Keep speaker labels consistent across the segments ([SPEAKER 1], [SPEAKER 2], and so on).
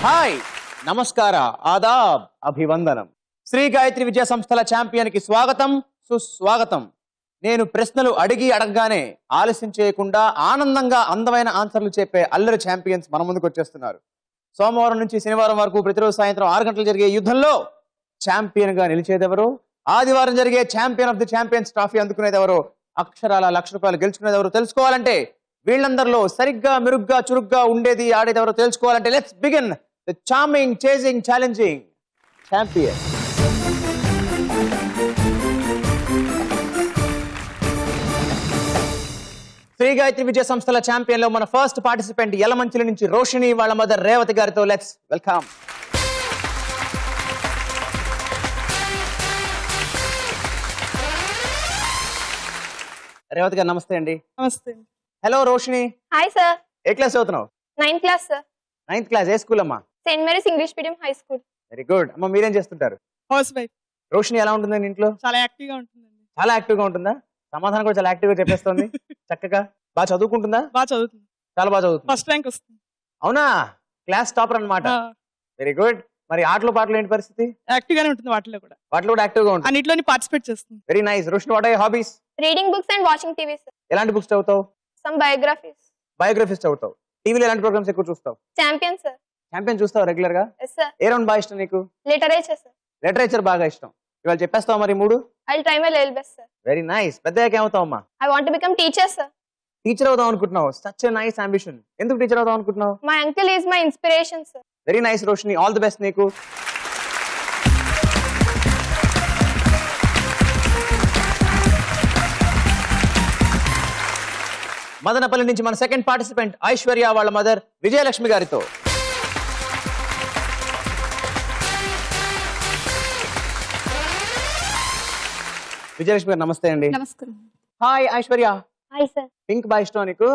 [SPEAKER 1] Hi నమస్కార ఆదాబ్ అభివందనం. శ్రీ గాయత్రి విద్యా సంస్థల ఛాంపియన్ కి స్వాగతం సుస్వాగతం. నేను ప్రశ్నలు అడగగానే ఆలస్యం చేయకుండా ఆనందంగా అందమైన ఆన్సర్లు చెప్పే అల్లరి ఛాంపియన్స్ మన ముందుకు వచ్చేస్తున్నారు. సోమవారం నుంచి శనివారం వరకు ప్రతిరోజు సాయంత్రం 6 గంటలు జరిగే యుద్ధంలో ఛాంపియన్ గా నిలిచేదెవరో, ఆదివారం జరిగే champion of the champions trophy అందుకునేదెవరో, అక్షరాల ₹1,00,000 గెలుచుకునేదెవరో తెలుసుకోవాలంటే, వీళ్ళందరిలో సరిగ్గా మెరుగ్గా చురుగ్గా ఉండేది ఆడేదెవరో తెలుసుకోవాలంటే let's begin the charming chasing challenging champion. Shri Gayatri విద్యా సంస్థల ఛాంపియన్ లో మన ఫస్ట్ పార్టిసిపెంట్ యలమంచిలి నుంచి రోషిణి వాళ్ళ మదర్ రేవతి గారితో లెట్స్ వెల్కమ్. రేవతి గారు నమస్తే అండి.
[SPEAKER 2] నమస్తే.
[SPEAKER 1] హలో రోషిణి.
[SPEAKER 3] Hi sir.
[SPEAKER 1] ఏ క్లాస్ చదువుతున్నావు?
[SPEAKER 3] 9th class sir.
[SPEAKER 1] 9th class. ఏ స్కూల్ అమ్మా?
[SPEAKER 3] Saint Mary's English medium high school.
[SPEAKER 1] Very good అమ్మ. మీరేం చేస్తుంటారు?
[SPEAKER 2] House wife.
[SPEAKER 1] రోషిణి ఎలా ఉంటుందండి ఇంట్లో?
[SPEAKER 2] చాలా యాక్టివ్ గా ఉంటుందండి.
[SPEAKER 1] చాలా యాక్టివ్ గా ఉంటుందా? సమాధానం కూడా చాలా యాక్టివ్ గా చెప్పేస్తుంది. చక్కగా బాగా చదువుకుంటుందా?
[SPEAKER 2] బాగా చదువుతుంది.
[SPEAKER 1] చాలా బాగా చదువుతుంది.
[SPEAKER 2] ఫస్ట్ ర్యాంక్ వస్తుంది.
[SPEAKER 1] అవునా? క్లాస్ టాపర్ అన్నమాట. Very good. మరి ఆటలు పాటలు ఏంటి పరిస్థితి?
[SPEAKER 2] యాక్టివ్ గానే ఉంటుంది వాటిలో కూడా.
[SPEAKER 1] వాటిలో కూడా యాక్టివ్ గా ఉంటుంది.
[SPEAKER 2] అన్నిట్లోని పార్టిసిపేట్ చేస్తుంది.
[SPEAKER 1] Very nice. Roshini, what are your hobbies?
[SPEAKER 3] Reading books and watching TV sir.
[SPEAKER 1] ఎలాంటి బుక్స్ చదువుతావు?
[SPEAKER 3] Some biographies.
[SPEAKER 1] బయోగ్రఫీస్ చదువుతావు. టీవీలో ఎలాంటి ప్రోగ్రామ్స్ ఎక్కువ చూస్తావు?
[SPEAKER 3] Champion sir.
[SPEAKER 1] ఛాంపియన్ చూస్తావు రెగ్యులర్ గా?
[SPEAKER 3] Yes sir.
[SPEAKER 1] ఏ రౌండ్ బాగా ఇష్టం నీకు?
[SPEAKER 3] Literature sir.
[SPEAKER 1] లిటరేచర్ బాగా ఇష్టం. ఇవాళ చెప్పేస్తావు మరి 3?
[SPEAKER 3] I will try my level best sir.
[SPEAKER 1] Very nice. పెద్దయ్యాక ఏమవుతావు అమ్మా?
[SPEAKER 3] I want to become teacher sir.
[SPEAKER 1] Teacher అవుదాం అనుకుంటున్నావు. Such a nice ambition. ఎందుకు టీచర్ అవుదాం అనుకుంటున్నావు?
[SPEAKER 3] My uncle is my inspiration sir.
[SPEAKER 1] Very nice Roshini. All the best నీకు. మదనపల్లి నుంచి మన సెకండ్ పార్టిసిపెంట్ ఐశ్వర్య వాళ్ళ మదర్ విజయలక్ష్మి గారితో. విజయలక్ష్మి గారు నమస్తే అండి.
[SPEAKER 3] నమస్కారం.
[SPEAKER 1] Hi Aishwarya.
[SPEAKER 3] Hi sir.
[SPEAKER 1] Pink బాగా ఇష్టం నీకు?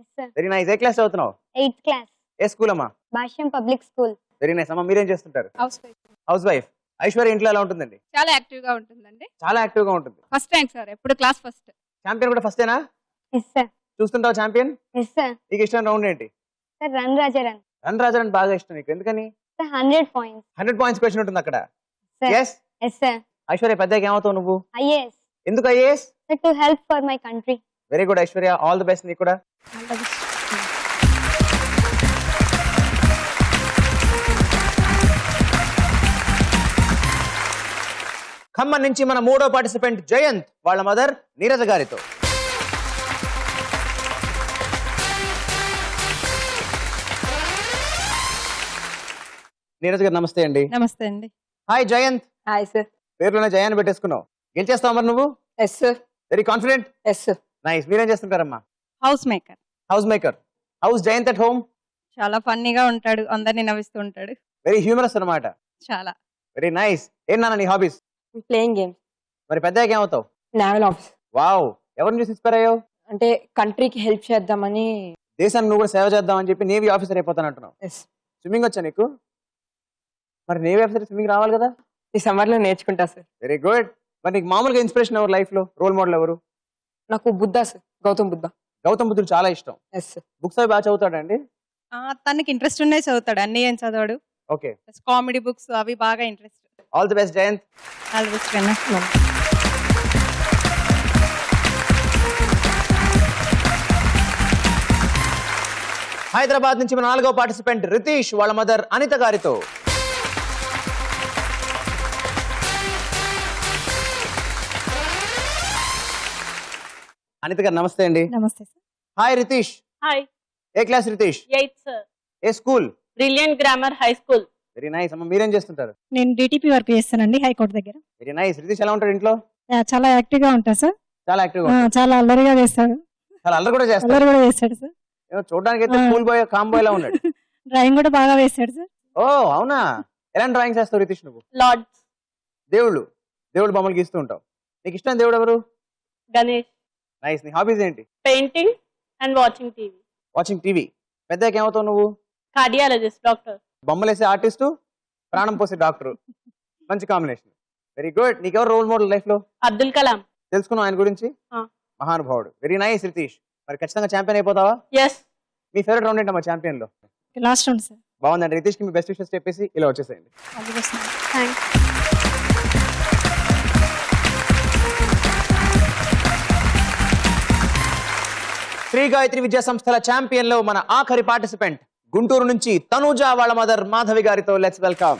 [SPEAKER 3] Yes sir.
[SPEAKER 1] Very nice. ఏ క్లాస్ చదువుతున్నావు?
[SPEAKER 3] 8th class.
[SPEAKER 1] ఏ స్కూల్ అమ్మా?
[SPEAKER 3] Bhashyam public school.
[SPEAKER 1] Very nice అమ్మా. మీరేం చేస్తుంటారు?
[SPEAKER 2] Housewife.
[SPEAKER 1] Housewife. Aishwarya ఇంట్లో ఎలా ఉంటుందండి?
[SPEAKER 2] చాలా యాక్టివ్ గా ఉంటుందండి.
[SPEAKER 1] చాలా యాక్టివ్ గా ఉంటుంది.
[SPEAKER 2] First rank sir. ఎప్పుడు క్లాస్ ఫస్ట్.
[SPEAKER 1] ఛాంపియన్ కూడా ఫస్టేనా?
[SPEAKER 3] Yes sir.
[SPEAKER 1] చూస్తుంటావు ఛాంపియన్?
[SPEAKER 3] Yes sir.
[SPEAKER 1] నీకు ఇష్టం రౌండ్ ఏంటి?
[SPEAKER 3] Sir run Raja run.
[SPEAKER 1] Run Raja run బాగా ఇష్టం నీకు. ఎందుకని?
[SPEAKER 3] Sir 100 points.
[SPEAKER 1] 100 పాయింట్స్ క్వశ్చన్ ఉంటుంది అక్కడ.
[SPEAKER 3] Sir.
[SPEAKER 1] Yes.
[SPEAKER 3] Yes sir.
[SPEAKER 1] Aishwarya పెద్దగా ఏమవుతావు నువ్వు?
[SPEAKER 3] ఐఏఎస్.
[SPEAKER 1] ఎందుకు IAS?
[SPEAKER 3] Sir to help for my country.
[SPEAKER 1] Very good Aishwarya. All the best నీకు కూడా. ఖమ్మం నుంచి మన 3వ పార్టిసిపెంట్ జయంత్ వాళ్ళ మదర్ నీరజ గారితో. నీరజ గారు నమస్తే అండి.
[SPEAKER 2] నమస్తే అండి.
[SPEAKER 1] హాయ్ జయంత్.
[SPEAKER 2] Hi sir.
[SPEAKER 1] పేరులోనే జయాన్ పెట్టేసుకున్నావు. గెలిచేస్తావు మరి నువ్వు?
[SPEAKER 2] Yes sir.
[SPEAKER 1] Very confident.
[SPEAKER 2] Yes sir.
[SPEAKER 1] Nice. మీరేం చేస్తుంటారమ్మా?
[SPEAKER 2] House maker.
[SPEAKER 1] House maker. House Jayanth at home.
[SPEAKER 2] చాలా ఫన్నీగా ఉంటాడు. అందరినీ నవ్విస్తూ ఉంటాడు.
[SPEAKER 1] వెరీ హ్యూమరస్ అన్నమాట.
[SPEAKER 2] చాలా.
[SPEAKER 1] Very nice. ఏం నాన్న నీ హాబీస్?
[SPEAKER 4] Playing games.
[SPEAKER 1] మరి పెద్దగా ఏమవుతావు?
[SPEAKER 4] Naval office.
[SPEAKER 1] వావ్. ఎవరిని చూసి ఇన్స్పైర్ అయ్యావు?
[SPEAKER 4] అంటే కంట్రీకి హెల్ప్ చేద్దామని.
[SPEAKER 1] దేశాన్ని నువ్వు కూడా సేవ చేద్దామని చెప్పి నేవీ ఆఫీసర్ అయిపోతాను అంటున్నావు.
[SPEAKER 4] ఎస్.
[SPEAKER 1] స్విమ్మింగ్ వచ్చా నీకు? మరి నేవీ ఆఫీసర్ స్విమ్మింగ్ రావాలి కదా.
[SPEAKER 4] ఈ సమ్మర్ లో నేర్చుకుంటా సార్.
[SPEAKER 1] Very good. మరి నీకు మామూలుగా ఇన్స్పిరేషన్ ఎవరు లైఫ్ లో? రోల్ మోడల్ ఎవరు?
[SPEAKER 4] నాకు బుద్ధ సార్. గౌతమ్ బుద్ధ.
[SPEAKER 1] గౌతమ్ బుద్ధుడు చాలా ఇష్టం.
[SPEAKER 4] Yes sir.
[SPEAKER 1] బుక్స్ అవి బాగా చదువుతాడండి?
[SPEAKER 2] తనకి ఇంట్రెస్ట్ ఉన్నాయి చదువుతాడు. అన్ని ఏం చదవాడు.
[SPEAKER 1] ఓకే.
[SPEAKER 2] కామెడీ బుక్స్ అవి బాగా interest.
[SPEAKER 1] All the best Jayanth.
[SPEAKER 2] All the best కన్నా.
[SPEAKER 1] హైదరాబాద్ నుంచి మన 4వ పార్టిసిపెంట్ రితీష్ వాళ్ళ మదర్ అనిత గారితో. అనిత గారు నమస్తే అండి.
[SPEAKER 2] నమస్తే సార్.
[SPEAKER 1] హాయ్ రితీష్.
[SPEAKER 5] హాయ్.
[SPEAKER 1] ఏ క్లాస్ రితీష్?
[SPEAKER 5] 8th sir.
[SPEAKER 1] ఏ స్కూల్?
[SPEAKER 5] Brilliant grammar high school.
[SPEAKER 1] Very nice అమ్మ. మీరేం చేస్తుంటారు?
[SPEAKER 6] నేను డిటిపి వర్క్ చేస్తానండి హైకోర్టు దగ్గర.
[SPEAKER 1] Very nice. రితీష్ ఎలా ఉంటాడు ఇంట్లో?
[SPEAKER 6] చాలా యాక్టివ్ గా ఉంటా సార్.
[SPEAKER 1] చాలా యాక్టివ్ గా.
[SPEAKER 6] చాలా అల్లరిగా చేస్తాడు.
[SPEAKER 1] చాలా అల్లరి కూడా చేస్తాడు.
[SPEAKER 6] అల్లరి కూడా చేస్తాడు సార్.
[SPEAKER 1] చూడడానికి అయితే స్కూల్ బాయ్ కామ్ బాయ్ లా ఉన్నాడు.
[SPEAKER 6] డ్రాయింగ్ కూడా బాగా వేస్తాడు సార్.
[SPEAKER 1] ఓ అవునా? ఎలాంటి డ్రాయింగ్స్ వేస్తావు రితీష్ నువ్వు?
[SPEAKER 5] లార్డ్స్.
[SPEAKER 1] దేవుడు బొమ్మలు గీస్తూ ఉంటావు. నీకు ఇష్టం దేవుడు ఎవరు?
[SPEAKER 5] గణేష్.
[SPEAKER 1] నైస్. నీ హాబీస్ ఏంటి?
[SPEAKER 5] Painting and watching TV.
[SPEAKER 1] Watching TV. పెద్దగా ఏమవుతావు నువ్వు?
[SPEAKER 5] Cardiologist, doctor.
[SPEAKER 1] బొమ్మలు వేసే ఆర్టిస్టు, ప్రాణం పోసే డాక్టర్. మంచి కాంబినేషన్. Very good. నీకెవరు రోల్ మోడల్ లైఫ్ లో?
[SPEAKER 5] అబ్దుల్ కలాం.
[SPEAKER 1] తెలుసుకున్నావు ఆయన గురించి? మహానుభావుడు. Very nice Ritish. మరి ఖచ్చితంగా ఛాంపియన్ అయిపోతావా?
[SPEAKER 5] ఎస్.
[SPEAKER 1] మీ ఫేవరెట్ రౌండ్ ఏంటమ్మా ఛాంపియన్ లో?
[SPEAKER 6] Last round sir.
[SPEAKER 1] బాగుందండి. రితీష్కి మీ బెస్ట్ విషెస్ చెప్పేసి ఇలా వచ్చేసేయండి.
[SPEAKER 6] All the best ma'am.
[SPEAKER 3] Thanks.
[SPEAKER 1] Shri Gayatri విద్యా సంస్థల ఛాంపియన్ లో మన ఆఖరి పార్టిసిపెంట్ గుంటూరు నుంచి తనూజ వాళ్ళ మదర్ మాధవి గారితో లెట్స్ వెల్కమ్.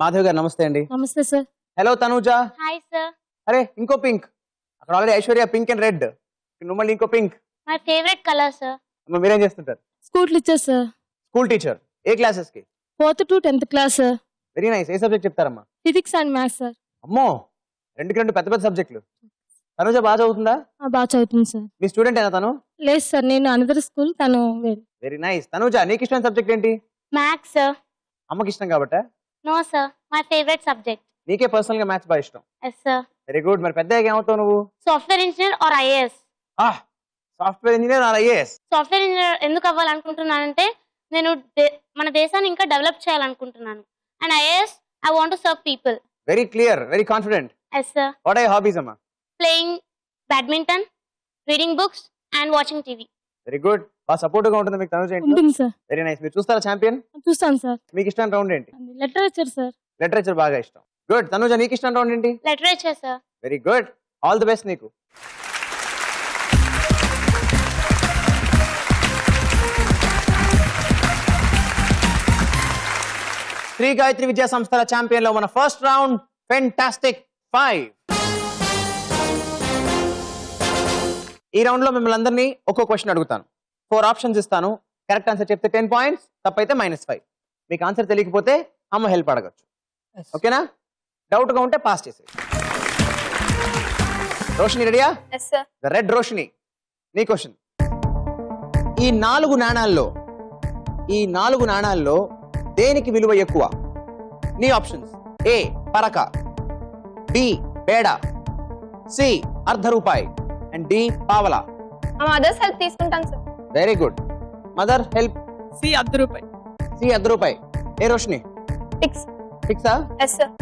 [SPEAKER 1] మాధవి గారు నమస్తే అండి.
[SPEAKER 6] నమస్తే sir.
[SPEAKER 1] Hello Tanuja.
[SPEAKER 3] Hi sir.
[SPEAKER 1] అరే ఇంకో పింక్, అక్కడ already Aishwarya pink and red, నువ్వు మళ్ళీ ఇంకో pink.
[SPEAKER 3] My favourite colour sir.
[SPEAKER 1] మీరేం చేస్తుంటారు?
[SPEAKER 6] School teacher sir.
[SPEAKER 1] School teacher. ఏ క్లాసెస్ కి?
[SPEAKER 6] 4th to 10th class sir.
[SPEAKER 1] Very nice. ఏ సబ్జెక్ట్ చెప్తారమ్మా?
[SPEAKER 6] Physics and maths sir.
[SPEAKER 1] అమ్మో, రెండుకి రెండు పెద్ద పెద్ద సబ్జెక్టులు. తనూజ బాగా చదువుతుందా?
[SPEAKER 6] బాగా చదువుతుంది సార్.
[SPEAKER 1] మీ స్టూడెంట్ అయినా తను?
[SPEAKER 6] లేదు సార్, నేను అనదర్ స్కూల్, తను వేరు.
[SPEAKER 1] Very nice. తనూజ నీకు ఇష్టమైన సబ్జెక్ట్ ఏంటి?
[SPEAKER 3] Maths sir.
[SPEAKER 1] అమ్మకి ఇష్టం కాబట్టా?
[SPEAKER 3] No sir, my favourite subject.
[SPEAKER 1] నీకే పర్సనల్ గా మ్యాథ్స్ బాగా ఇష్టం.
[SPEAKER 3] Yes sir.
[SPEAKER 1] Very good. మరి పెద్దగా ఏమవుతావు నువ్వు?
[SPEAKER 3] Software engineer or IAS.
[SPEAKER 1] Software engineer or IAS?
[SPEAKER 3] Software engineer ఎందుకు అవ్వాలనుకుంటున్నానంటే నేను మన దేశాన్ని ఇంకా డెవలప్ చేయాలనుకుంటున్నాను. And IAS I want to serve people.
[SPEAKER 1] Very clear, very confident.
[SPEAKER 3] Yes sir.
[SPEAKER 1] What are your hobbies అమ్మా?
[SPEAKER 3] Playing badminton, reading books and watching TV.
[SPEAKER 1] Very good. బాగా support గా ఉంటుంది మీకు తనూజ ఇంట్లో?
[SPEAKER 6] ఉంటుంది సార్.
[SPEAKER 1] Very nice. మీరు చూస్తారా ఛాంపియన్?
[SPEAKER 6] చూస్తాను సార్.
[SPEAKER 1] మీకు ఇష్టమైన రౌండ్ ఏంటి?
[SPEAKER 6] Literature sir.
[SPEAKER 1] లిటరేచర్ బాగా ఇష్టం. గుడ్. తనూజ నీకు ఇష్టమైన రౌండ్ ఏంటి?
[SPEAKER 3] Literature sir.
[SPEAKER 1] Very good. All the best నీకు. శ్రీ గాయత్రి విద్యా సంస్థల ఛాంపియన్ లో మన ఫస్ట్ రౌండ్ ఫెంటాస్టిక్ 5. ఈ రౌండ్ లో మిమ్మల్ని అందరినీ ఒక్కో క్వశ్చన్ అడుగుతాను. 4 ఆప్షన్స్ ఇస్తాను. కరెక్ట్ ఆన్సర్ చెప్తే 10 పాయింట్స్, తప్పైతే -5. మీకు ఆన్సర్ తెలియకపోతే అమ్మ హెల్ప్ అడగచ్చు. ఓకేనా? డౌట్ గా ఉంటే పాస్ చేసే. రోషిని రెడీయా?
[SPEAKER 3] Yes sir.
[SPEAKER 1] The red Roshini, నీ క్వశ్చన్. ఈ 4 నాణాల్లో దేనికి విలువ ఎక్కువ? నీ ఆప్షన్స్: ఏ పరక, బి పేడ, సి అర్ధ రూపాయి అండ్ డి పావలా.
[SPEAKER 3] మదర్స్ హెల్ప్ తీసుకుంటాను sir.
[SPEAKER 1] Very good. Mother help.
[SPEAKER 2] C అర్ధ రూపాయి.
[SPEAKER 1] సి అర్ధ రూపాయి. ఏ రోషిని?
[SPEAKER 3] ఫిక్స్.
[SPEAKER 1] ఫిక్సా?
[SPEAKER 3] Yes sir.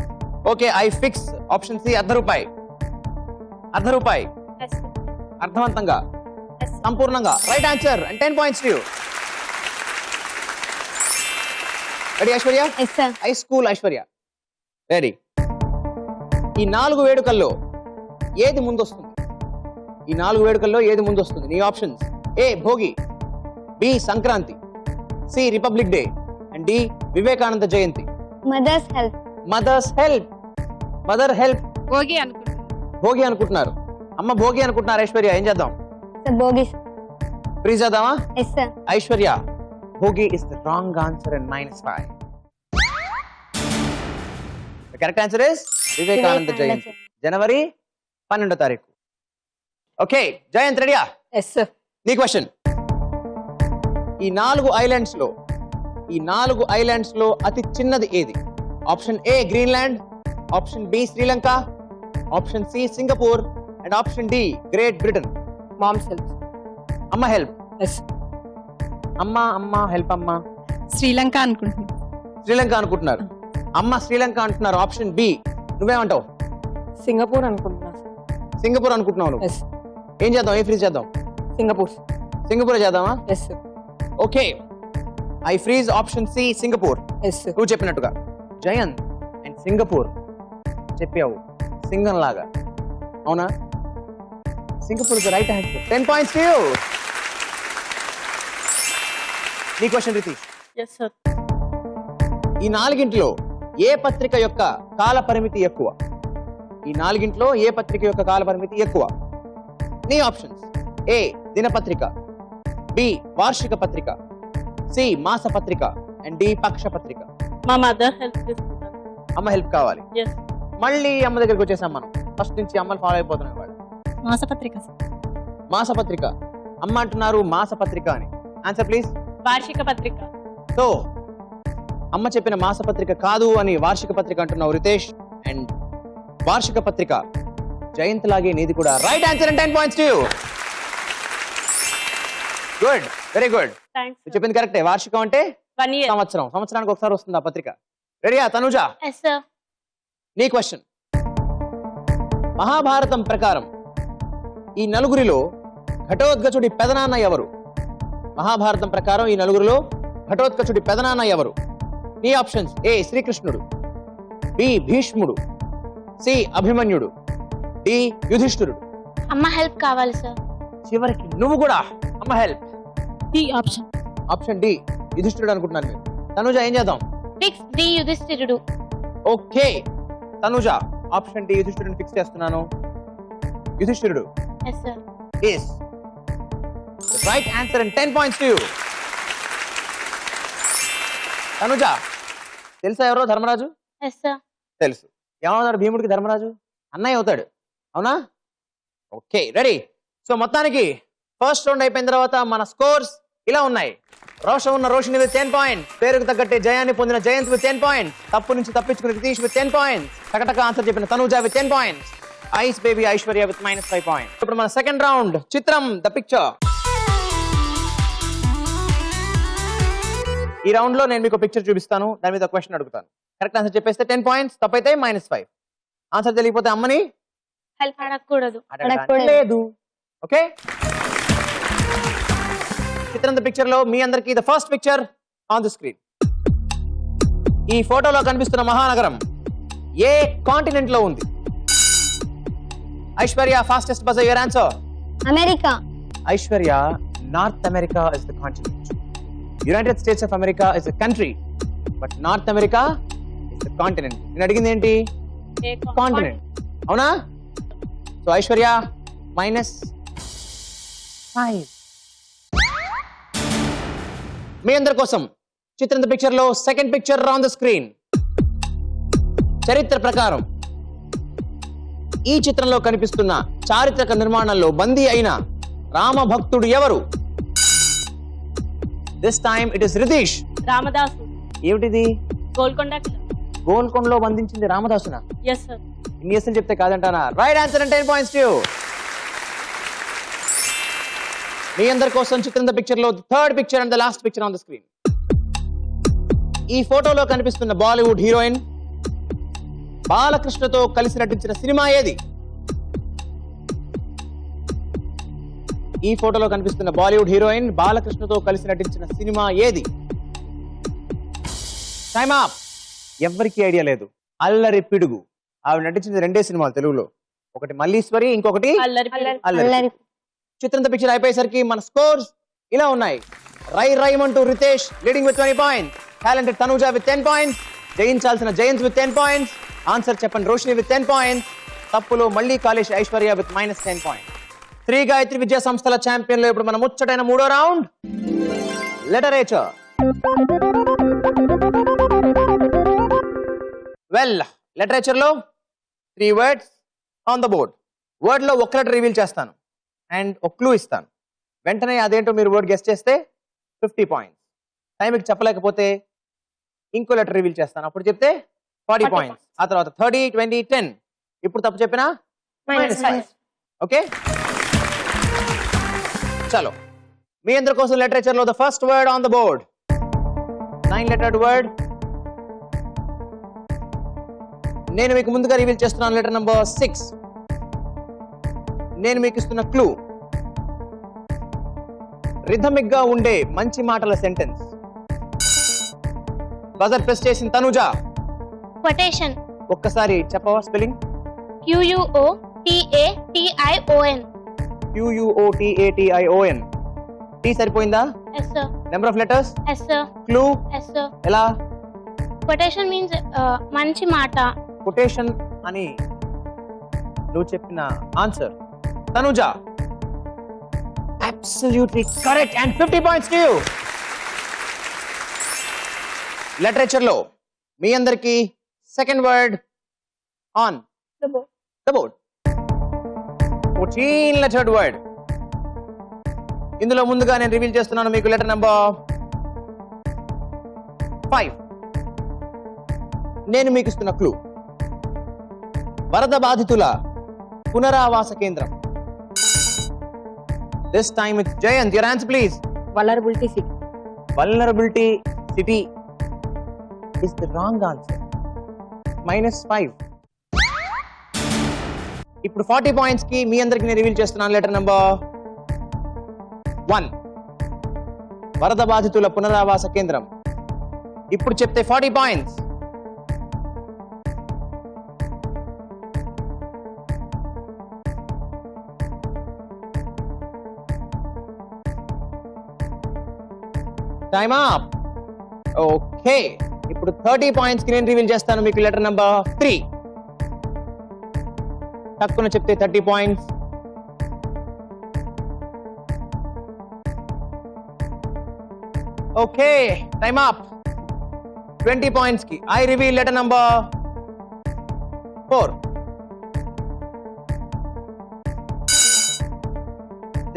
[SPEAKER 1] Okay, I fix option C అర్ధ రూపాయి. అర్ధ రూపాయి
[SPEAKER 3] ఎస్ సార్.
[SPEAKER 1] అర్థవంతంగా,
[SPEAKER 3] ఎస్ సార్.
[SPEAKER 1] సంపూర్ణంగా right answer and 10 points to you. Ready Aishwarya?
[SPEAKER 3] Yes sir.
[SPEAKER 1] High school Aishwarya. Ready. ఈ 4 వేడుకల్లో ఏది ముందొస్తుంది? ఈ 4 వేడుకల్లో ఏది ముందొస్తుంది? నీ options: A Bhogi, B Sankranti, C Republic Day and D Vivekananda Jayanti.
[SPEAKER 3] Mother's help.
[SPEAKER 1] Mother's help. Mother help.
[SPEAKER 2] Bhogi అనుకుంటున్నాను.
[SPEAKER 1] భోగి అనుకుంటున్నారు. అమ్మ భోగి అనుకుంటున్నారు. ఐశ్వర్య ఏం చేద్దాం?
[SPEAKER 3] సార్ భోగి.
[SPEAKER 1] ఫ్రీజ్ చేద్దామా?
[SPEAKER 3] Yes sir.
[SPEAKER 1] Aishwarya, Bhogi is the wrong answer and -5. The correct answer is Vivekananda Jayanti, జనవరి 12వ తారీఖు. ఓకే, జయంత్ రెడీయా?
[SPEAKER 4] Yes sir.
[SPEAKER 1] నీ క్వశ్చన్. ఈ 4 ఐలాండ్స్ లో అతి చిన్నది ఏది? Option A Greenland, option B Sri Lanka, option C Singapore and option D Great Britain.
[SPEAKER 4] Mom's help.
[SPEAKER 1] అమ్మ హెల్ప్.
[SPEAKER 4] ఎస్.
[SPEAKER 1] అమ్మ హెల్ప్. అమ్మ
[SPEAKER 2] శ్రీలంక అనుకుంటున్నాను.
[SPEAKER 1] శ్రీలంక అనుకుంటున్నారు. అమ్మ శ్రీలంక అంటున్నారు. Option B. నువ్వేమంటావు?
[SPEAKER 4] సింగపూర్ అనుకుంటున్నా సార్.
[SPEAKER 1] సింగపూర్ అనుకుంటున్నావు నువ్వు.
[SPEAKER 4] ఎస్.
[SPEAKER 1] ఏం చేద్దాం? ఏ ఫ్రీజ్ చేద్దాం?
[SPEAKER 4] సింగపూర్.
[SPEAKER 1] సింగపూర్ చేద్దామా?
[SPEAKER 4] Yes sir.
[SPEAKER 1] Okay, I freeze option C Singapore.
[SPEAKER 4] Yes sir.
[SPEAKER 1] నువ్వు చెప్పినట్టుగా జయంత్ అండ్ సింగపూర్ చెప్పావు సింగం లాగా. అవునా? Singapore is right answer. 10 points to you. నీ క్వశ్చన్ రితీష్.
[SPEAKER 5] Yes sir.
[SPEAKER 1] ఈ 4గింటిలో ఏ పత్రిక యొక్క కాల పరిమితి ఎక్కువ? ఈ 4గింటిలో ఏ పత్రిక యొక్క కాల పరిమితి ఎక్కువ? నీ ఆప్షన్స్: ఏ దినపత్రిక, బి వార్షిక పత్రిక, సి మాస పత్రిక అండ్ డి పక్ష పత్రిక.
[SPEAKER 5] మా మదర్ హెల్ప్ తీసుకుంటాను.
[SPEAKER 1] అమ్మ హెల్ప్ కావాలి.
[SPEAKER 5] ఎస్.
[SPEAKER 1] మళ్ళీ అమ్మ దగ్గరికి వచ్చేసాం మనం. ఫస్ట్ నుంచి అమ్మలు ఫాలో అయిపోతున్నాం వాళ్ళు.
[SPEAKER 6] మాసపత్రిక సార్.
[SPEAKER 1] మాసపత్రిక. అమ్మ అంటున్నారు మాసపత్రిక అని. Answer please.
[SPEAKER 5] వార్షిక పత్రిక.
[SPEAKER 1] సో అమ్మ చెప్పిన మాసపత్రిక కాదు అని వార్షిక పత్రిక అంటున్నావు రితేష్. అండ్ వార్షిక పత్రిక జయంత్ లాగే నీది కూడా right answer and 10 points to you. Good, very good.
[SPEAKER 5] Thanks.
[SPEAKER 1] చెప్పింది కరెక్టే. వార్షికం అంటే
[SPEAKER 5] 1 year.
[SPEAKER 1] సంవత్సరానికి ఒకసారి వస్తుంది ఆ పత్రిక. రెడీయా తనుజ?
[SPEAKER 3] Yes sir.
[SPEAKER 1] నీ క్వశ్చన్. మహాభారతం ప్రకారం ఈ నలుగురిలో ఘటోత్కచుడి పెదనాన్న ఎవరు? మహాభారతం ప్రకారం ఈ నలుగురిలో ఘటోత్కచుడి పెదనాన్న ఎవరు? నీ ఆప్షన్స్: ఏ శ్రీకృష్ణుడు, బి భీష్ముడు, సి అభిమన్యుడు, డి యుధిష్ఠిరుడు.
[SPEAKER 3] అమ్మ హెల్ప్ కావాలి సార్.
[SPEAKER 1] చివరికి నువ్వు కూడా అమ్మ help.
[SPEAKER 6] D option.
[SPEAKER 1] Option D యుధిష్ఠిరుడు అనుకుంటున్నాను నేను. తనుజ ఏం చేద్దాం?
[SPEAKER 3] ఫిక్స్ డి యుధిష్ఠిరుడు.
[SPEAKER 1] ఓకే తనుజ ఆప్షన్ డి యుధిష్ఠిరుడిని ఫిక్స్ చేస్తున్నాను. యుధిష్ఠిరుడు
[SPEAKER 3] yes sir.
[SPEAKER 1] is the right answer and 10 points to you. Tanuja తెలుసా ఎవరో ధర్మరాజు?
[SPEAKER 3] Yes sir.
[SPEAKER 1] తెలుసు. ఏమవుతాడు భీముడికి ధర్మరాజు? అన్నయ్య అవుతాడు, అవునా? Okay ready. సో మొత్తానికి ఫస్ట్ రౌండ్ అయిపోయిన తర్వాత మన స్కోర్స్ ఇలా ఉన్నాయి. రోషం ఉన్న రోషిని విత్ 10 పాయింట్స్, పేరుకు తగ్గట్టే జయాన్ని పొందిన జయంత్ విత్ 10 పాయింట్స్, తప్పు నుంచి తప్పించుకున్న రితీష్ విత్ 10 పాయింట్స్, టకటక ఆన్సర్ చెప్పిన Tanuja with 10 points, ice baby Aishwarya with -5 points. ఇప్పుడు మన సెకండ్ రౌండ్ చిత్రం ద పిక్చర్. ఈ రౌండ్ లో నేను మీకు పిక్చర్ చూపిస్తాను, దాని మీద క్వశ్చన్ అడుగుతాను. కరెక్ట్ ఆన్సర్ చెప్పేస్తే 10 పాయింట్స్, తప్పైతే -5. ఆన్సర్ తెలియకపోతే అమ్మని
[SPEAKER 3] హెల్ప్ అడగకూడదు.
[SPEAKER 1] లేదు. ఓకే చిత్రం ద పిక్చర్ లో మీ అందరికి the first picture on the screen. ఈ ఫోటోలో కనిపిస్తున్న మహానగరం ఏ కాంటినెంట్ లో ఉంది? Aishwarya fastest buzzer your answer.
[SPEAKER 6] America.
[SPEAKER 1] Aishwarya north America is the continent, United states of America is the country, but north America is the continent. నేను అడిగింది ఏంటి? కాంటినెంట్, అవునా? సో ఐశ్వర్య -5. మీ అందరి కోసం చిత్రం ద పిక్చర్ లో second picture on the screen. చరిత్ర ప్రకారం ఈ చిత్రంలో కనిపిస్తున్న చారిత్రక నిర్మాణంలో బందీ అయిన రామభక్తుడు ఎవరు? This time it is Ritish.
[SPEAKER 5] Ramadasu.
[SPEAKER 1] ఏమిటిది?
[SPEAKER 5] గోల్కొండ.
[SPEAKER 1] గోల్కొండలో బంధించింది రామదాసున?
[SPEAKER 5] Yes sir.
[SPEAKER 1] ఇన్ని అసలు చెప్తే కాదంటానా? Right answer and 10 points to you. మీ అందరి కోసం చిత్రం ద పిక్చర్ లో third picture and the last picture on the screen. ఈ ఫోటోలో కనిపిస్తున్న బాలీవుడ్ హీరోయిన్ బాలకృష్ణతో కలిసి నటించిన సినిమా ఏది? ఈ ఫోటోలో కనిపిస్తున్న బాలీవుడ్ హీరోయిన్ బాలకృష్ణతో కలిసి నటించిన సినిమా ఏది? Time up. ఎవ్వరికీ ఐడియా లేదు. అల్లరి పిడుగు. ఆవిడ నటించింది 2 సినిమాలు తెలుగులో, ఒకటి మల్లీశ్వరి, ఇంకొకటి అల్లరి. చిత్రం ద పిక్చర్ అయిపోయేసరికి మన స్కోర్స్ ఇలా ఉన్నాయి. రైమంటూ Ritesh leading with 20 points, talented Tanuja with 10 points, జయించాల్సిన జయంత్ విత్ 10 పాయింట్స్, ఆన్సర్ చెప్పండి రోషిని విత్ 10 పాయింట్స్, తప్పులో మళ్ళీ కాలేష్ ఐశ్వర్య విత్ -10 పాయింట్స్. శ్రీ గాయత్రి విద్యా సంస్థల ఛాంపియన్ లో ఇప్పుడు మన ముచ్చటైన 3వ రౌండ్ లిటరేచర్. వెల్ లిటరేచర్ లో 3 words on the board. Word లో ఒక్క లెటర్ రివీల్ చేస్తాను అండ్ ఒక క్లూ ఇస్తాను. వెంటనే అదేంటో మీరు వర్డ్ గెస్ట్ చేస్తే 50 పాయింట్స్. టైంకి చెప్పలేకపోతే ఇంకో లెటర్ రివీల్ చేస్తాను, అప్పుడు చెప్తే 40 పాయింట్స్. ఆ తర్వాత 30, 20, 10. ఇప్పుడు తప్పు చెప్పినా -5. ఓకే చలో మీ అందరి కోసం లిటరేచర్ లో the first word on the board. 9-lettered word. నేను మీకు ముందుగా రివీల్ చేస్తున్నాను లెటర్ నంబర్ 6. నేను మీకు ఇస్తున్న క్లూ రిథమిక్ గా ఉండే మంచి మాటల సెంటెన్స్. బజర్ ప్రెస్ చేసిన తనుజ
[SPEAKER 3] కొటేషన్.
[SPEAKER 1] ఒక్కసారి చెప్పవా స్పెల్లింగ్?
[SPEAKER 3] QUOTATION.
[SPEAKER 1] QUOTATION. టీ సరిపోయిందా?
[SPEAKER 3] Yes sir.
[SPEAKER 1] Number of letters?
[SPEAKER 3] Yes sir.
[SPEAKER 1] Clue?
[SPEAKER 3] Yes sir.
[SPEAKER 1] ఎలా?
[SPEAKER 3] కొటేషన్ మీన్స్ మంచి మాట.
[SPEAKER 1] కొటేషన్ అని నువ్వు చెప్పిన answer Tanuja absolutely correct and 50 points to you. Literature లో మీ అందరికి second word on the board. 14-lettered word. ఇందులో ముందుగా నేను రివీల్ చేస్తున్నాను మీకు లెటర్ నంబర్ 5. నేను మీకు ఇస్తున్న క్లూ వరద బాధితుల పునరావాస కేంద్రం. This time it's Jayanth. Your answer please.
[SPEAKER 4] Vulnerability city.
[SPEAKER 1] Vulnerability city is the wrong answer. -5. ఇప్పుడు 40 పాయింట్స్ కి మీ అందరికి నేను రివీల్ చేస్తున్నాను లెటర్ నెంబర్ 1. వరద బాధితుల పునరావాస కేంద్రం. ఇప్పుడు చెప్తే 40 పాయింట్స్. Time up. ఓకే, ఇప్పుడు 30 పాయింట్స్ కి నేను రివీల్ చేస్తాను మీకు లెటర్ నెంబర్ 3. తక్కువ చెప్తే 30 points. Okay, time up. 20 points కి I reveal letter number 4.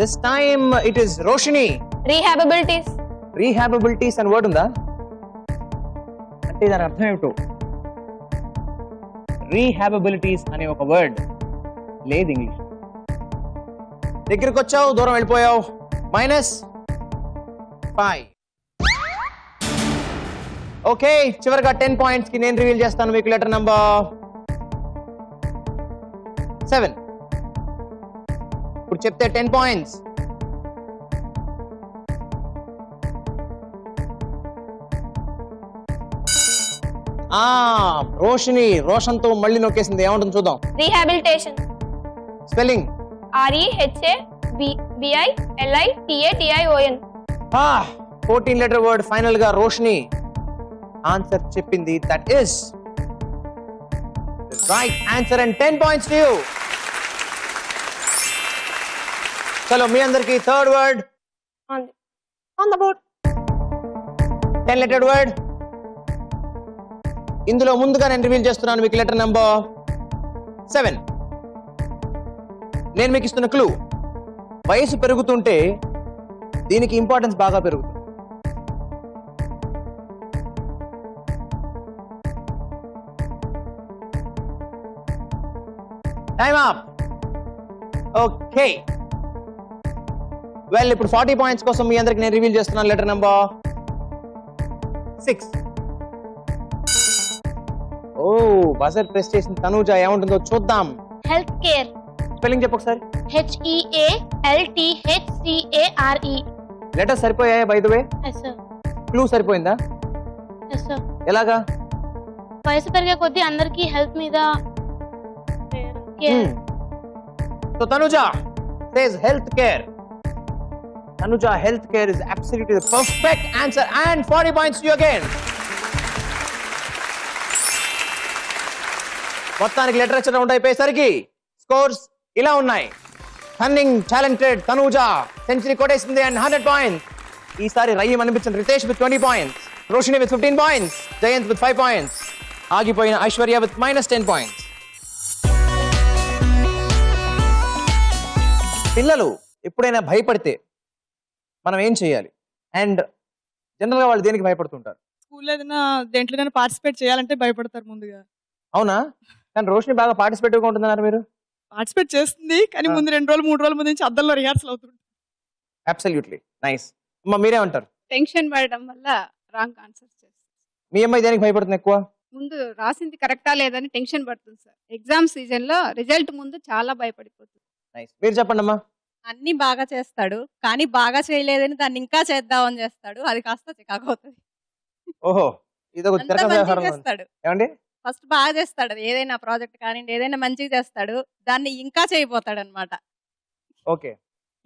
[SPEAKER 1] This time it is Roshini.
[SPEAKER 4] Rehabilities.
[SPEAKER 1] Rehabilities అని వర్డ్ ఉందా? అంటే దాని అర్థం ఏమిటో? రీహాబిలిటీస్ అనే ఒక వర్డ్ లేదు ఇంగ్లీష్. దగ్గరికి వచ్చావు, దూరం వెళ్ళిపోయావు. -5. ఓకే, చివరిగా 10 పాయింట్స్ కి నేను రివీల్ చేస్తాను మీకు లెటర్ నంబర్ 7. ఇప్పుడు చెప్తే 10 పాయింట్స్. రోషిని రోషన్తో మళ్ళీ నొక్కేసింది. ఏముంటుంది చూద్దాం.
[SPEAKER 6] Rehabilitation.
[SPEAKER 1] Spelling
[SPEAKER 6] REHABILITATION.
[SPEAKER 1] 14 letter word. Final గా రోషిని ఆన్సర్ చెప్పింది. That is right answer and 10 points to you. చలో మీ అందరికి third word
[SPEAKER 4] On the board.
[SPEAKER 1] 10 letter word. ఇందులో ముందుగా నేను రివీల్ చేస్తున్నాను మీకు లెటర్ నంబర్ 7. నేను మీకు ఇస్తున్న క్లూ, వయసు పెరుగుతుంటే దీనికి ఇంపార్టెన్స్ బాగా పెరుగుతుంది. Time up. ఓకే, వెల్ ఇప్పుడు 40 పాయింట్స్ కోసం మీ అందరికి నేను రివీల్ చేస్తున్నాను లెటర్ నంబర్ 6. ఓ, బజర్ ప్రెస్ చేసిన తనూజ. ఏముంటుందో చూద్దాం.
[SPEAKER 3] Health care.
[SPEAKER 1] స్పెల్లింగ్ చెప్పు ఒకసారి.
[SPEAKER 3] HEALTHCARE.
[SPEAKER 1] లెటర్ సరిపోయాయా by the way?
[SPEAKER 3] Yes sir.
[SPEAKER 1] Clue సరిపోయిందా?
[SPEAKER 3] Yes sir.
[SPEAKER 1] ఎలాగా?
[SPEAKER 3] వయసు పెరిగే కొద్దీ అందరికి హెల్త్ మీద care.
[SPEAKER 1] So Tanuja says health care. Tanuja, health care is absolutely the perfect answer and 40 points to you again. మొత్తానికి లిటరేచర్ రౌండ్ అయిపోయేసరికి స్కోర్స్ ఇలా ఉన్నాయి. కన్నింగ్ టాలెంటెడ్ తనుజ సెంచరీ కొట్టేసింది అండ్ 100 పాయింట్స్. ఈసారి రయ్యం అనిపించిన Ritesh with 20 points, Roshini with 15 points, Jayanth with 5 points, ఆగిపోయిన Aishwarya with -10 points. పిల్లలు ఎప్పుడైనా భయపడితే మనం ఏం చేయాలి? అండ్ జనరల్ గా వాళ్ళు దేనికి భయపడుతుంటారు?
[SPEAKER 2] స్కూల్లో ఏదైనా దేంట్లో పార్టిసిపేట్ చేయాలంటే భయపడతారు ముందుగా.
[SPEAKER 1] అవునా? కానీ రోషిని బాగా పార్టిసిపేటివ్ గా ఉంటున్నారు. మీరు
[SPEAKER 2] పార్టిసిపేట్ చేస్తుంది కానీ ముందు 2 రోజులు 3 రోజుల ముందు నుంచి అద్దంలో రిహార్సల్ అవుతుంది.
[SPEAKER 1] Absolutely nice. అమ్మ మీరేమంటారు?
[SPEAKER 5] టెన్షన్ పడడం వల్ల రాంగ్ ఆన్సర్స్ చేస్తాం.
[SPEAKER 1] మీ అమ్మాయి దేనికి భయపడుతుంది ఎక్కువ?
[SPEAKER 5] ముందు రాసింది కరెక్టా లేదని టెన్షన్ పడుతుంది సార్. ఎగ్జామ్ సీజన్ లో రిజల్ట్ ముందు చాలా భయపడిపోతుంది.
[SPEAKER 1] నైస్. మీరు చెప్పండి అమ్మా.
[SPEAKER 7] అన్ని బాగా చేస్తాడు కానీ బాగా చేయలేదని దాన్ని ఇంకా చేద్దామని చేస్తాడు. అది కాస్త చికాకు అవుతుంది.
[SPEAKER 1] ఓహో, ఇది ఒక
[SPEAKER 7] అంతా
[SPEAKER 1] తిరగ
[SPEAKER 7] మంచిగా
[SPEAKER 1] వ్యవహారం ఉంది.
[SPEAKER 7] చేస్తాడు.
[SPEAKER 1] ఏమండి?
[SPEAKER 7] ఫస్ట్ బాగా చేస్తాడు. అది ఏదైనా ప్రాజెక్ట్ కానీ ఏదైనా మంచిగా చేస్తాడు. దాన్ని ఇంకా చేయపోతాడు అనమాట.
[SPEAKER 1] ఓకే,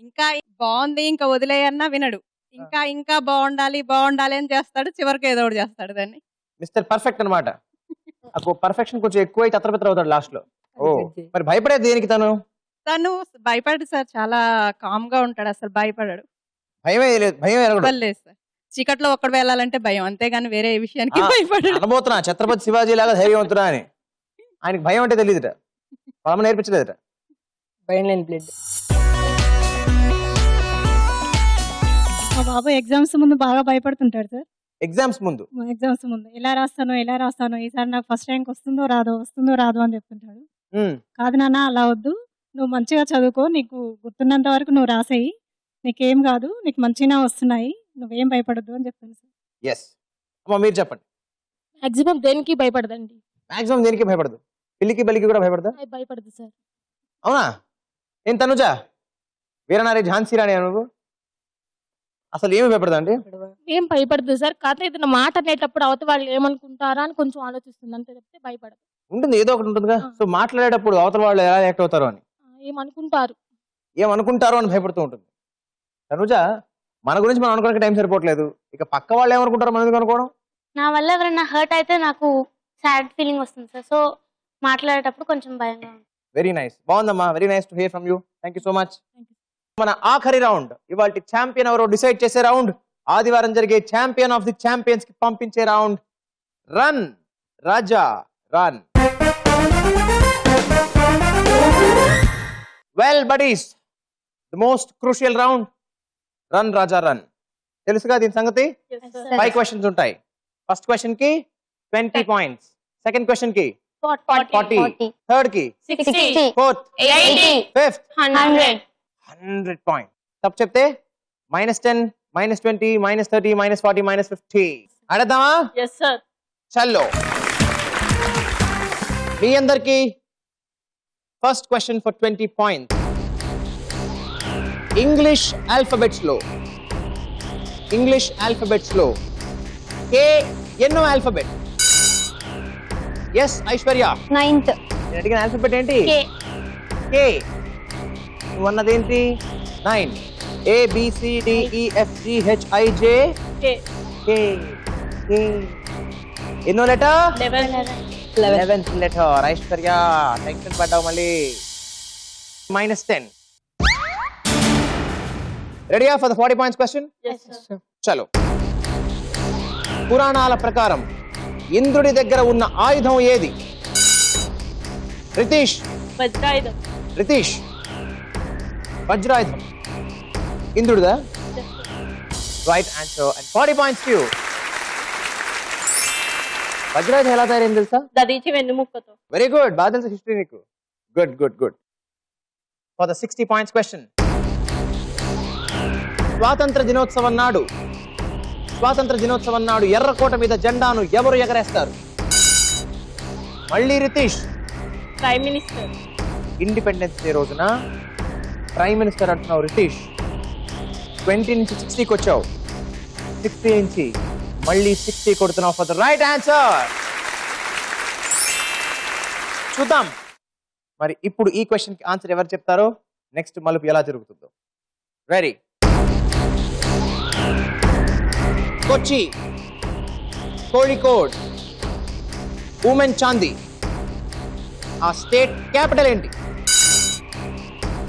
[SPEAKER 7] ఇంకా బాగుంది ఇంకా వదిలేయన్నా వినడు. ఇంకా ఇంకా బాగుండాలి బాగుండాలి అని చేస్తాడు. చివరికి ఏదో ఒకటి చేస్తాడు దాన్ని.
[SPEAKER 1] మిస్టర్ పర్ఫెక్ట్ అన్నమాట. పర్ఫెక్షన్ కొంచెం ఎక్కువై తత్రపత్ర అవుతాడు లాస్ట్ లో. ఓ, మరి భయపడేది దేనికి తను?
[SPEAKER 7] తను భయపడు సార్. చాలా కామ్ గా ఉంటాడు. అసలు భయపడాడు.
[SPEAKER 1] భయమే లేదు, భయం ఎరగడు.
[SPEAKER 7] లేదు సార్. చీకట్లో ఒక్కడు వెళ్ళాలంటే భయం, అంతేగాని వేరే విషయానికి భయపడాడు.
[SPEAKER 1] అనబోతున్నా ఛత్రపతి శివాజీ లాగా ధైర్యవంతుడా అని. ఆయనకి భయం అంటే తెలియదుట, పరమ నేర్పించలేదుట.
[SPEAKER 4] భయం లేని బ్లడ్.
[SPEAKER 8] మా బాబు ఎగ్జామ్స్ ముందు బాగా భయపడుతుంటాడు సార్.
[SPEAKER 1] ఎగ్జామ్స్ ముందు
[SPEAKER 8] ఎగ్జామ్స్ ముందు ఎలా రాస్తాను ఈసారి నాకు ఫస్ట్ ర్యాంక్ వస్తుందో రాదో అని చెప్తుంటాడు. కాదు నాన్న, అలా వద్దు, నువ్వు మంచిగా చదువుకో, నీకు గుర్తున్నంత వరకు నువ్వు రాసేయి, నీకేం కాదు, నీకు మంచిగా వస్తున్నాయి, నువ్వేం భయపడద్దు అని చెప్తాను సార్.
[SPEAKER 1] ఎస్ అమ్మా, మీరు చెప్పండి.
[SPEAKER 6] మాక్సిమం దేనికి భయపడదండి.
[SPEAKER 1] మాక్సిమం దేనికి భయపడదు? పిల్లికి బలికి కూడా భయపడదా?
[SPEAKER 6] భయపడదు సార్.
[SPEAKER 1] అవునా? ఏం తనుజ, వీరనారి ఝాన్సీ రాణి నువ్వు? అసలు ఏమి భయపడదా అండి?
[SPEAKER 6] ఏం భయపడదు సార్, కాకపోతే ఏదైనా మాట అనేటప్పుడు అవతల వాళ్ళు ఏమనుకుంటారా అని కొంచెం ఆలోచిస్తుంది అంతే తప్పితే భయపడదు.
[SPEAKER 1] ఉంటుంది, ఏదో ఒకటి ఉంటుందిగా. సో మాట్లాడేటప్పుడు అవతల వాళ్ళు ఎలా యాక్ట్ అవుతారో అని, ఏమనుకుంటారో అని భయపడుతూ ఉంటుంది. తనుజ, మన గురించి మనం అనుకోవడానికి టైం సరిపోవట్లేదు, ఇక పక్క వాళ్ళు ఏమనుకుంటారో మనం ఎందుకు అనుకోవడం?
[SPEAKER 3] నా వల్ల ఎవరైనా హర్ట్ అయితే నాకు సాడ్ ఫీలింగ్ వస్తుంది సార్. సో మాట్లాడేటప్పుడు కొంచెం భయంగా ఉంది.
[SPEAKER 1] వెరీ నైస్, బాగుందమ్మా. Very nice to hear from you. Thank you so much. మన ఆఖరి రౌండ్, ఇవాళ ఛాంపియన్ ఎవరో డిసైడ్ చేసే రౌండ్, ఆదివారం జరిగే ఛాంపియన్ ఆఫ్ ది ఛాంపియన్స్ కి పంపించే round. Run Raja run. Well buddies, the most crucial round, run Raja run. తెలుసుగా దీని సంగతి? 5 క్వశ్చన్స్ ఉంటాయి. ఫస్ట్ క్వశ్చన్ కి 20 పాయింట్స్, సెకండ్ క్వశ్చన్ కి 40, థర్డ్ కి
[SPEAKER 3] 60,
[SPEAKER 1] ఫోర్త్,
[SPEAKER 3] 80,
[SPEAKER 1] ఫిఫ్త్
[SPEAKER 3] 100.
[SPEAKER 1] 100 పాయింట్. తప్పు చెప్తే -10, -20, -30, -40, -50. అడద్దామా? చల్లో. మీ అందరికి first question for 20 points. English alphabets లో కే ఎన్నో ఆల్ఫబెట్? ఎస్ ఐశ్వర్య.
[SPEAKER 4] 9th.
[SPEAKER 1] నేను అడిగిన ఆల్ఫబెట్ ఏంటి?
[SPEAKER 3] K.
[SPEAKER 1] కే. నువ్వు అన్నదేంటి? 9. ABCDEFGHIJ K. ఎన్నో letter? 11th letter. Aishwarya tension పడ్డావు మళ్ళీ. -10. రెడీయా ఫర్ ద 40 పాయింట్స్ క్వశ్చన్? చలో. పురాణాల ప్రకారం ఇంద్రుడి దగ్గర ఉన్న ఆయుధం ఏది? రితీష్. వజ్రాయుధం ఇంద్రుడిదా? Right answer and 40 points to you. వజ్రాయుధం ఎలా తయారైంది తెలుసా?
[SPEAKER 6] దదీచి వెన్నుముక్కతో.
[SPEAKER 1] వెరీ గుడ్, బాగా తెలుసు హిస్టరీ నీకు. Good. For the 60 points question. స్వాతంత్ర దినోత్సవం నాడు ఎర్రకోట మీద జెండాను ఎవరు ఎగరేస్తారు? మళ్ళీ Ritish.
[SPEAKER 6] Prime minister.
[SPEAKER 1] Independence day రోజున ప్రైమ్ మినిస్టర్ అంటున్నావు రితీష్. 20 నుంచి 60కి వచ్చావు, 60 నుంచి మళ్ళీ 60 కొడుతున్నావు ఫర్ ద రైట్ ఆన్సర్. చూద్దాం మరి ఇప్పుడు ఈ క్వశ్చన్ కి ఆన్సర్ ఎవరు చెప్తారో, నెక్స్ట్ మలుపు ఎలా జరుగుతుందో. రెడీ? కొచ్చి, కోళికోడ్, ఉమెన్ చాందీ, ఆ స్టేట్ క్యాపిటల్ ఏంటి?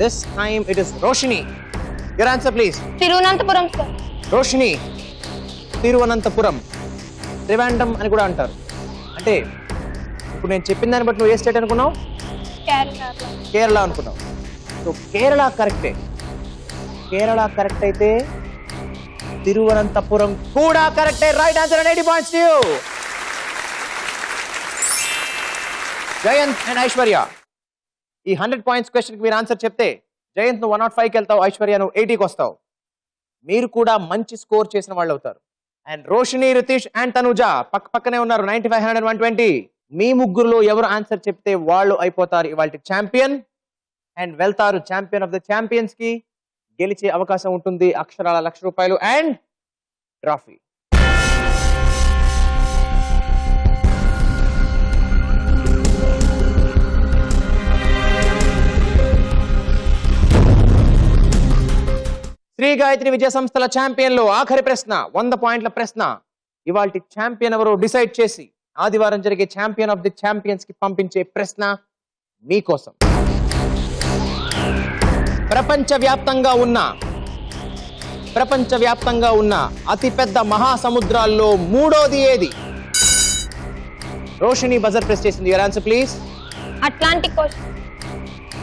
[SPEAKER 1] This time it is Roshini. Your answer please.
[SPEAKER 4] Thiruvananthapuram sir.
[SPEAKER 1] Roshini, Thiruvananthapuram, Trivandrum అని కూడా అంటారు. అంటే ఇప్పుడు నేను చెప్పిన దాన్ని బట్టి నువ్వు ఏ స్టేట్ అనుకున్నావు? కేరళ అనుకున్నావు. సో కేరళ కరెక్టే. కేరళ కరెక్ట్ అయితే తిరువనంతపురం కూడా కరెక్టే. Right answer and 80 points to you. Jayanth and Aishwarya, ఈ 100 పాయింట్స్ క్వశ్చన్ కి మీరు ఆన్సర్ చెప్తే జయంత్ నువ్వు 105కి వెళ్తావు, ఐశ్వర్య నువ్వు 80కి వస్తావు. మీరు కూడా మంచి స్కోర్ చేసిన వాళ్ళు అవుతారు. అండ్ రోషిని, రితీష్ అండ్ తనుజ పక్కనే ఉన్నారు, 95, 100, 120. మీ ముగ్గురులో ఎవరు ఆన్సర్ చెప్తే వాళ్ళు అయిపోతారు ఇవాళ ఛాంపియన్ అండ్ వెళ్తారు ఛాంపియన్ ఆఫ్ ద ఛాంపియన్స్ కి. గెలిచే అవకాశం ఉంటుంది, అక్షరాల ₹1,00,000 అండ్ ట్రాఫీ. శ్రీ గాయత్రి విద్యా సంస్థల ఛాంపియన్ లో ఆఖరి ప్రశ్న, 100 పాయింట్ల ప్రశ్న. ఇవాల్టి ఛాంపియన్ ఎవరో డిసైడ్ చేసి ఆదివారం జరిగే ఛాంపియన్ ఆఫ్ ది ఛాంపియన్స్ కి పంపించే ప్రశ్న మీకోసం. ప్రపంచవ్యాప్తంగా ఉన్న అతిపెద్ద మహాసముద్రాల్లో మూడోది ఏది? రోషిని బజర్ ప్రెస్ చేసింది. Your answer please.
[SPEAKER 4] Atlantic Ocean.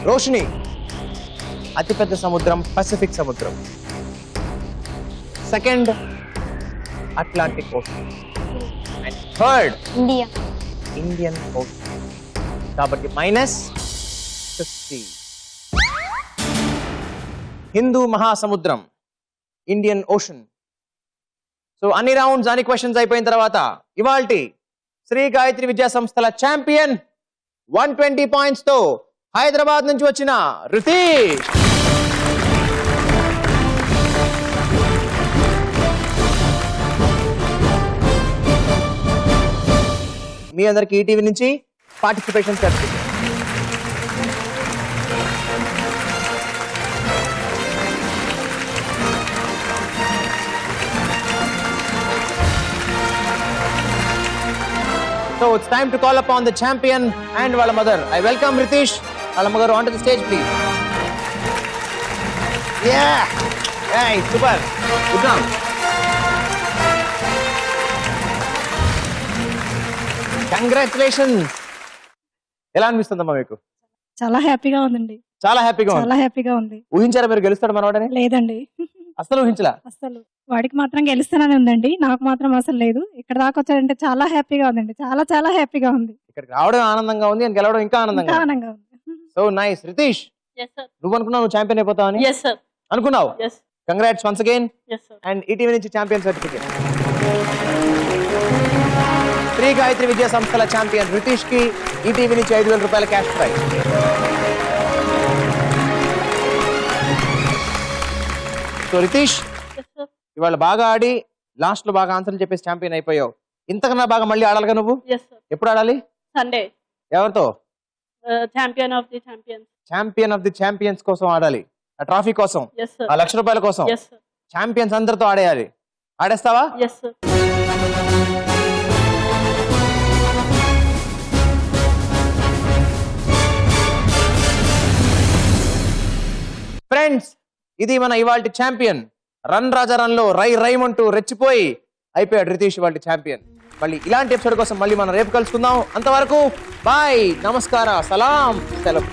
[SPEAKER 1] Roshini, అతిపెద్ద సముద్రం పసిఫిక్ సముద్రం. Second Atlantic Ocean. And third Indian Ocean. కాబట్టి -50. హిందూ మహాసముద్రం, ఇండియన్ ఓషన్. సో అన్ని రౌండ్స్, అన్ని క్వశ్చన్స్ అయిపోయిన తర్వాత ఇవాల్టి శ్రీ గాయత్రి విద్యా సంస్థల ఛాంపియన్ 120 పాయింట్స్ తో హైదరాబాద్ నుంచి వచ్చిన రితీష్. మీ అందరికి ఈటీవీ నుంచి participation certificate. So it's time to call upon the champion and వాళ్ళ mother. I welcome Ritish. వాళ్ళ mother onto the stage, please. Yeah. Hey, super. Good job. Congratulations. ఎలా అనిపిస్తుందమ్మా మీకు?
[SPEAKER 8] చాలా హ్యాపీగా ఉందండి.
[SPEAKER 1] చాలా హ్యాపీగా ఉంది.
[SPEAKER 8] చాలా హ్యాపీగా ఉంది.
[SPEAKER 1] ఊహించారా మీరు గెలుస్తాడు మనవాడని?
[SPEAKER 8] లేదండి,
[SPEAKER 1] అసలు ఊహించలా.
[SPEAKER 8] అసలు వాడికి మాత్రం గెలుస్తానని ఉందండి, నాకు మాత్రం అసలు లేదు. ఇక్కడ దాకా వచ్చాడంటే చాలా హ్యాపీగా ఉందండి. చాలా చాలా హ్యాపీగా ఉంది.
[SPEAKER 1] ఇక్కడికి రావడం ఆనందంగా ఉంది, అని గెలవడం ఇంకా ఆనందంగా
[SPEAKER 8] ఇంకా
[SPEAKER 1] ఉంది.
[SPEAKER 8] ఆనందంగా ఉంది.
[SPEAKER 1] So nice. Ritish,
[SPEAKER 2] Yes, sir.
[SPEAKER 1] నువ్వు అనుకున్నావు నువ్వు ఛాంపియన్ అయిపోతావని?
[SPEAKER 2] Yes, sir.
[SPEAKER 1] అనుకున్నావు?
[SPEAKER 2] Yes.
[SPEAKER 1] Congrats once again.
[SPEAKER 2] Yes, sir.
[SPEAKER 1] And ETV నుంచి ఛాంపియన్ సర్టిఫికేట్. శ్రీ గాయత్రి విద్యా సంస్థల ఛాంపియన్ రితీష్ కి ఈటీవీ నుంచి 5,000 రూపాయల cash prize. So Ritish,
[SPEAKER 2] Yes, sir.
[SPEAKER 1] ఇవాళ బాగా ఆడి లాస్ట్ లో బాగా ఆన్సర్లు చెప్పేసి ఛాంపియన్ అయిపోయావు. ఇంతకన్నా బాగా మళ్ళీ ఆడాలిగా నువ్వు.
[SPEAKER 2] Yes, sir.
[SPEAKER 1] ఎప్పుడు ఆడాలి?
[SPEAKER 2] Sunday.
[SPEAKER 1] ఎవరితో?
[SPEAKER 2] Champion of the champions.
[SPEAKER 1] Champion of the champions కోసం ఆడాలి. ఆ ట్రాఫీ కోసం,
[SPEAKER 2] Yes, sir.
[SPEAKER 1] ఆ 1,00,000 రూపాయల కోసం
[SPEAKER 2] Yes, sir.
[SPEAKER 1] ఛాంపియన్స్ అందరితో ఆడేయాలి. ఆడేస్తావా?
[SPEAKER 2] Yes, sir.
[SPEAKER 1] ఫ్రెండ్స్, ఇది మన ఇవాల్టి ఛాంపియన్. రన్ రాజా రన్ లో రై రైమంటూ రెచ్చిపోయి అయిపోయాడు రితీష్ ఇవాల్టి ఛాంపియన్. మళ్ళీ ఇలాంటి ఎపిసోడ్ కోసం మళ్ళీ మనం రేపు కలుసుకుందాం. అంతవరకు బాయ్, నమస్కార, సలాం, సెలవు.